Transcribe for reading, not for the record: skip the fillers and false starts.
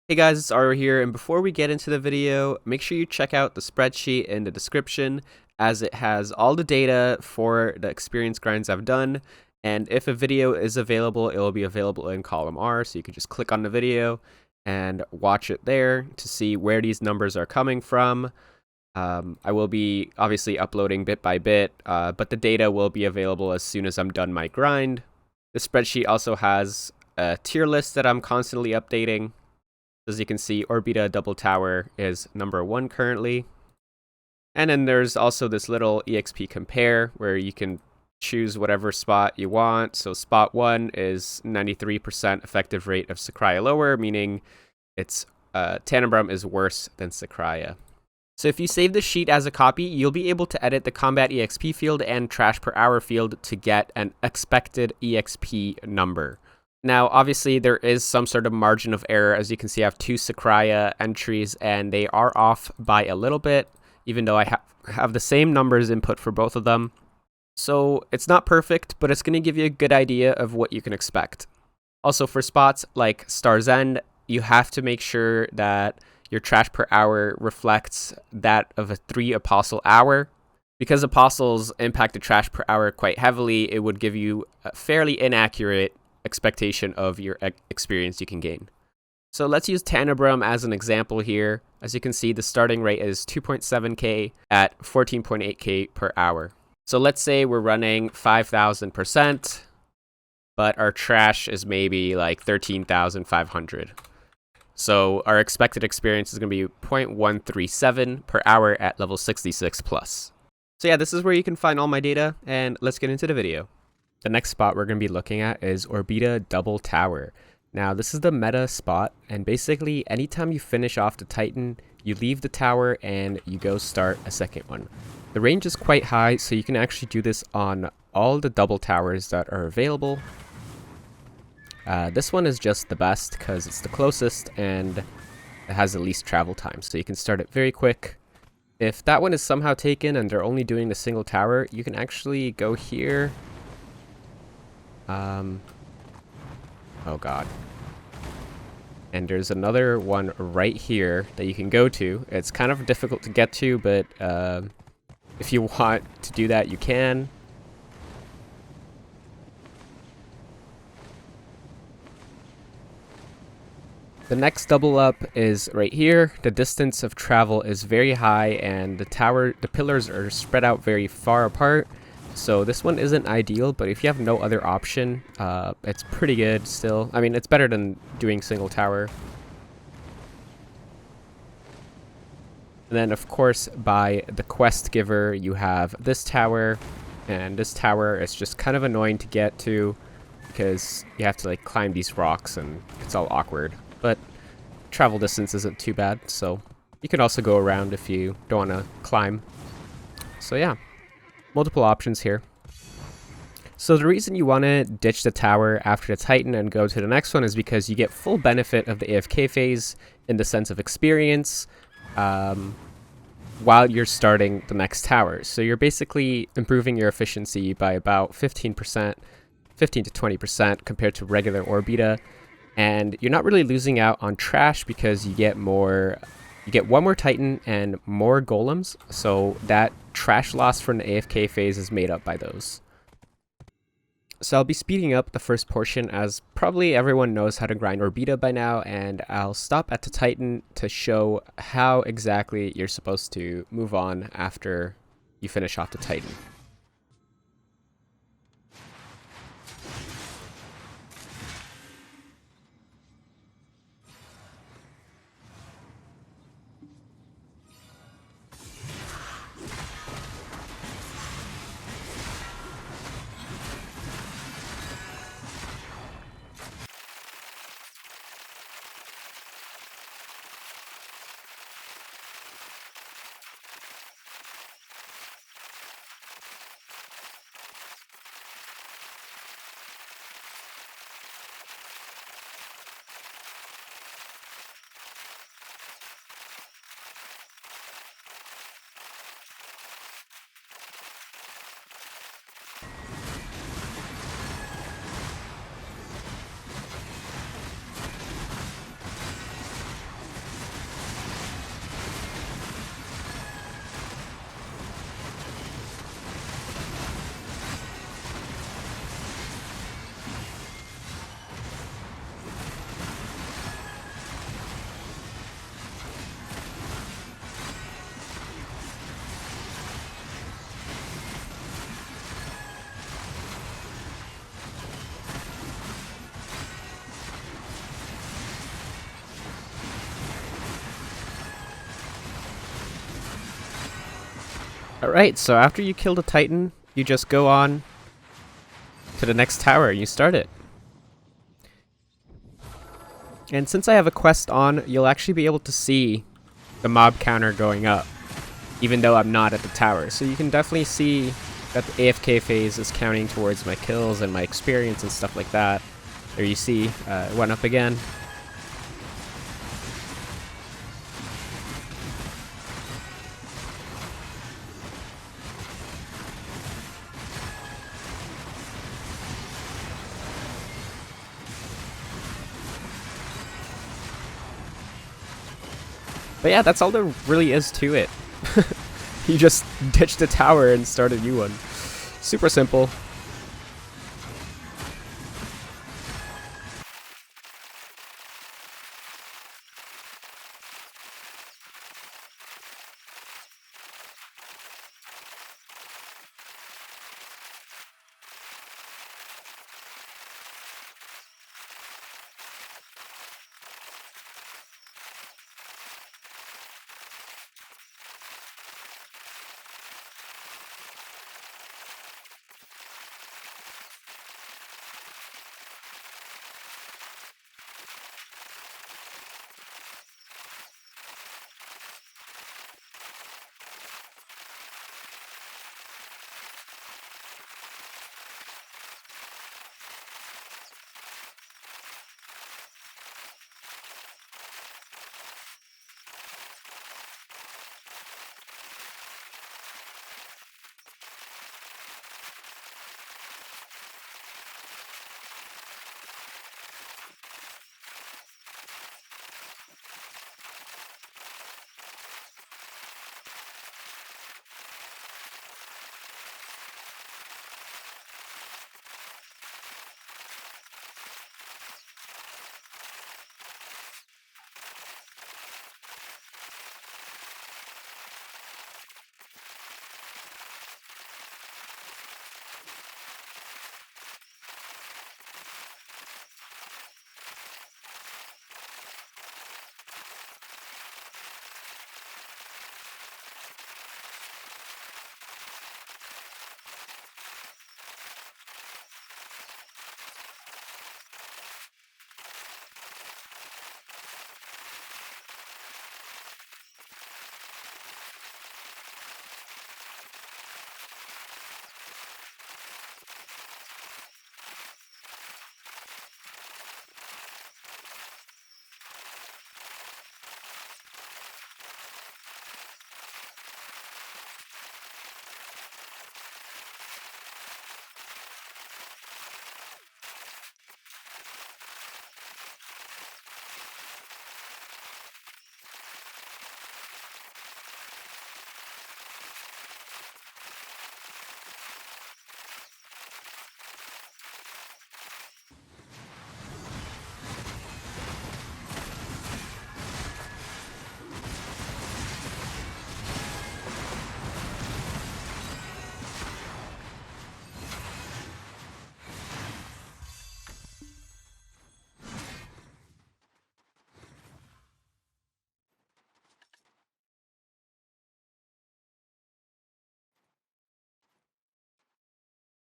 Hey guys, it's Aru here, and before we get into the video, make sure you check out the spreadsheet in the description as it has all the data for the experience grinds I've done, and if a video is available, it will be available in column R, so you can just click on the video and watch it there to see where these numbers are coming from. I will be obviously uploading bit by bit, but the data will be available as soon as I'm done my grind. The spreadsheet also has a tier list that I'm constantly updating. As you can see, Orbita Double Tower is number 1 currently. And then there's also this little EXP compare where you can choose whatever spot you want. So spot 1 is 93% effective rate of Sakraya lower, meaning its Tannenbaum is worse than Sakraya. So if you save the sheet as a copy, you'll be able to edit the combat EXP field and trash per hour field to get an expected EXP number. Now, obviously, there is some sort of margin of error. As you can see, I have 2 Sakraya entries, and they are off by a little bit, even though I have the same numbers input for both of them. So it's not perfect, but it's going to give you a good idea of what you can expect. Also, for spots like Star's End, you have to make sure that your trash per hour reflects that of a 3 Apostle hour. Because Apostles impact the trash per hour quite heavily, it would give you a fairly inaccurate expectation of your experience you can gain. So let's use Tannenbaum as an example here. As you can see, the starting rate is 2.7k at 14.8k per hour. So let's say we're running 5,000%, but our trash is maybe like 13,500. So our expected experience is going to be 0.137 per hour at level 66 plus. So yeah, this is where you can find all my data, and let's get into the video. The next spot we're going to be looking at is Orbita Double Tower. Now this is the meta spot, and basically anytime you finish off the Titan, you leave the tower and you go start a second one. The range is quite high, so you can actually do this on all the double towers that are available. This one is just the best because it's the closest and it has the least travel time, so you can start it very quick. If that one is somehow taken and they're only doing the single tower, you can actually go here. Oh god. And there's another one right here that you can go to. It's kind of difficult to get to, but if you want to do that, you can. The next double up is right here. The distance of travel is very high, and the pillars are spread out very far apart. So this one isn't ideal, but if you have no other option, it's pretty good still. I mean, it's better than doing single tower. And then, of course, by the quest giver, you have this tower, and this tower is just kind of annoying to get to because you have to like climb these rocks and it's all awkward. But travel distance isn't too bad, so you can also go around if you don't want to climb. So yeah, multiple options here. So the reason you want to ditch the tower after the Titan and go to the next one is because you get full benefit of the AFK phase in the sense of experience while you're starting the next tower. So you're basically improving your efficiency by about 15%, 15 to 20% compared to regular Orbita. And you're not really losing out on trash because you get one more Titan and more golems, so that trash loss from the AFK phase is made up by those. So I'll be speeding up the first portion as probably everyone knows how to grind Orbita by now, and I'll stop at the Titan to show how exactly you're supposed to move on after you finish off the Titan. Alright, so after you kill the Titan, you just go on to the next tower and you start it. And since I have a quest on, you'll actually be able to see the mob counter going up, even though I'm not at the tower. So you can definitely see that the AFK phase is counting towards my kills and my experience and stuff like that. There you see, it went up again. But yeah, that's all there really is to it. You just ditch the tower and start a new one. Super simple.